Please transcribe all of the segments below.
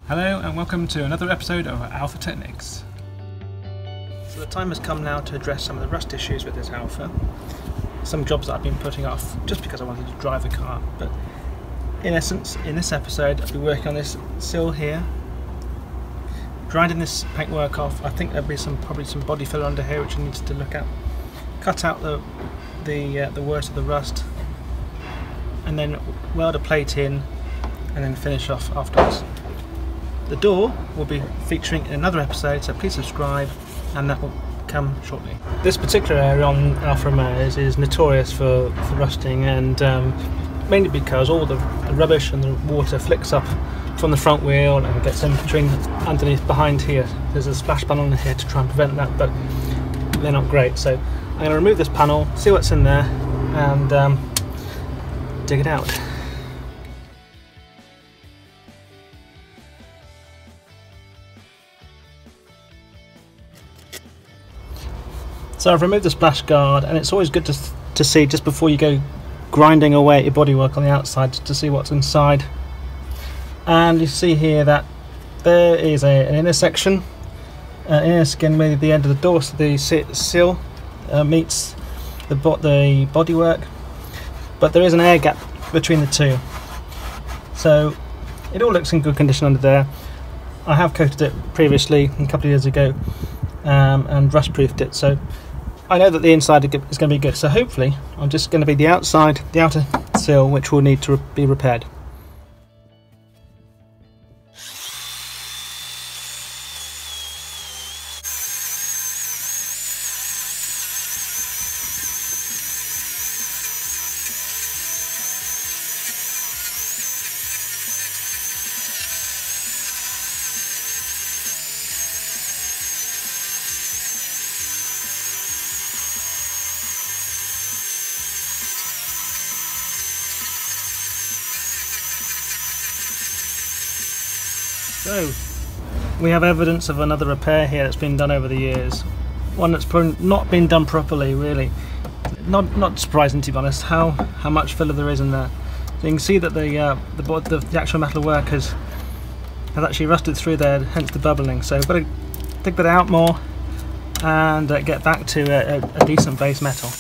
Hello and welcome to another episode of Alfa Technics. So the time has come now to address some of the rust issues with this Alfa. Some jobs that I've been putting off just because I wanted to drive the car, but in essence in this episode I'll be working on this sill here, grinding this paintwork off. I think there'll be probably some body filler under here which I need to look at, cut out the worst of the rust, and then weld a plate in and then finish off afterwards. The door will be featuring in another episode, so please subscribe and that will come shortly. This particular area on Alfa Romeo is notorious for rusting, and mainly because all the rubbish and the water flicks up from the front wheel and gets entering underneath behind here. There's a splash panel in here to try and prevent that, but they're not great. So I'm going to remove this panel, see what's in there, and dig it out. So I've removed the splash guard, and it's always good to see just before you go grinding away at your bodywork on the outside to see what's inside. And you see here that there is an inner section, inner skin where the end of the door, so the sill meets the bodywork, but there is an air gap between the two. So it all looks in good condition under there. I have coated it previously a couple of years ago and rust proofed it, so I know that the inside is going to be good. So hopefully I'm just going to be the outside, the outer sill, which will need to be repaired. So, we have evidence of another repair here that's been done over the years. One that's probably not been done properly, really. Not surprising, to be honest, how much filler there is in there. So you can see that the actual metal work has actually rusted through there, hence the bubbling. So we've got to dig that out more and get back to a decent base metal.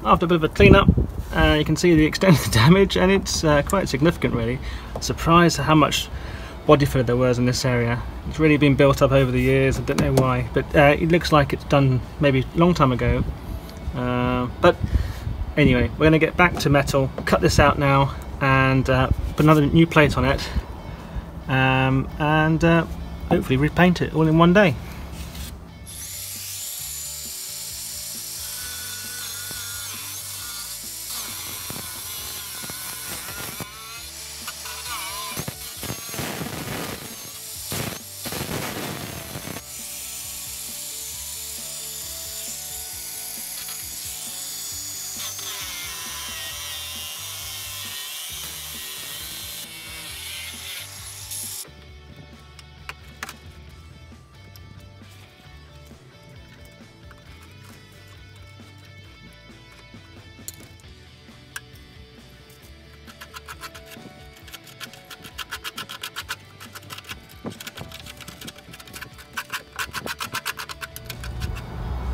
After a bit of a clean-up, you can see the extent of the damage, and it's quite significant, really. Surprised at how much body filler there was in this area. It's really been built up over the years. I don't know why, but it looks like it's done maybe a long time ago. But anyway, we're going to get back to metal, cut this out now, and put another new plate on it, and hopefully repaint it all in one day.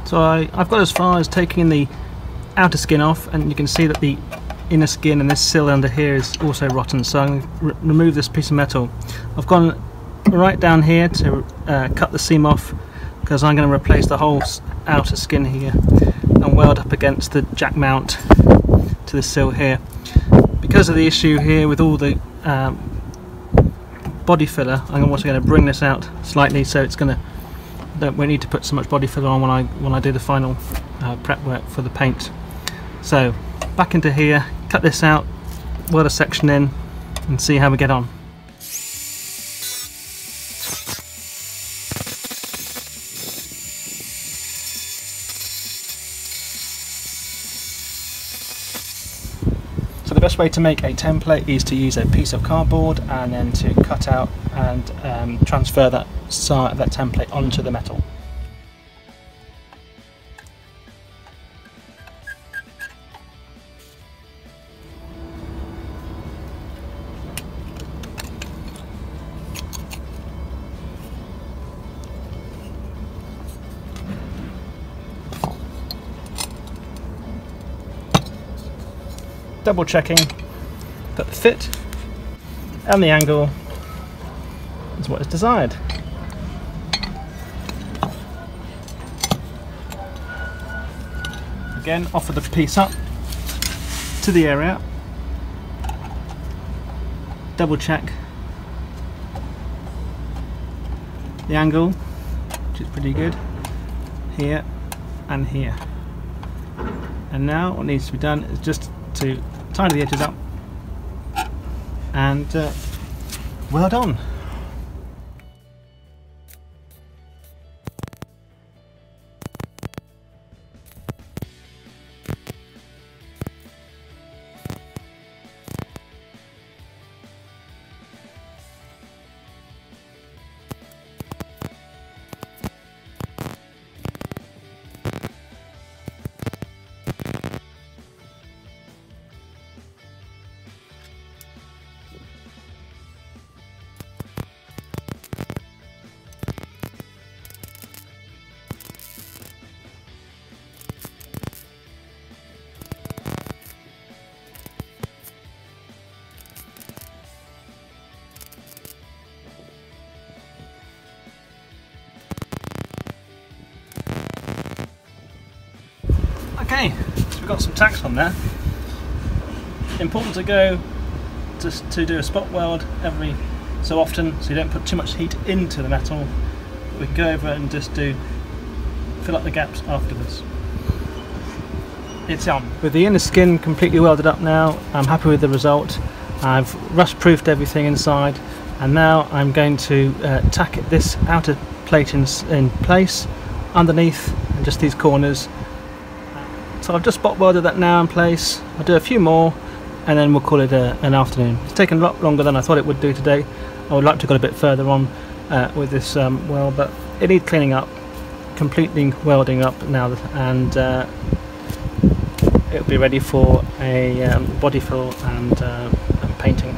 So I've got as far as taking the outer skin off, and you can see that the inner skin and this sill under here is also rotten, so I'm going to remove this piece of metal. I've gone right down here to cut the seam off, because I'm going to replace the whole outer skin here and weld up against the jack mount to the sill here. Because of the issue here with all the body filler, I'm also going to bring this out slightly, so it's going to, we need to put so much body filler on when I do the final prep work for the paint. So back into here, cut this out, weld a section in, and see how we get on. So the best way to make a template is to use a piece of cardboard and then to cut out and transfer that template onto the metal. Double checking that the fit and the angle is what is desired. Again, offer the piece up to the area, double check the angle, which is pretty good, here and here. And now what needs to be done is just to tidy the edges up and weld on. Okay, so we've got some tacks on there. Important to go just to do a spot weld every so often, so you don't put too much heat into the metal. But we can go over and just fill up the gaps afterwards. It's on. With the inner skin completely welded up now, I'm happy with the result. I've rust proofed everything inside, and now I'm going to tack this outer plate in place underneath and just these corners. So I've just spot welded that now in place. I'll do a few more and then we'll call it an afternoon. It's taken a lot longer than I thought it would do today. I would like to go a bit further on with this weld, but it needs cleaning up, completely welding up now, and it'll be ready for a body fill and painting.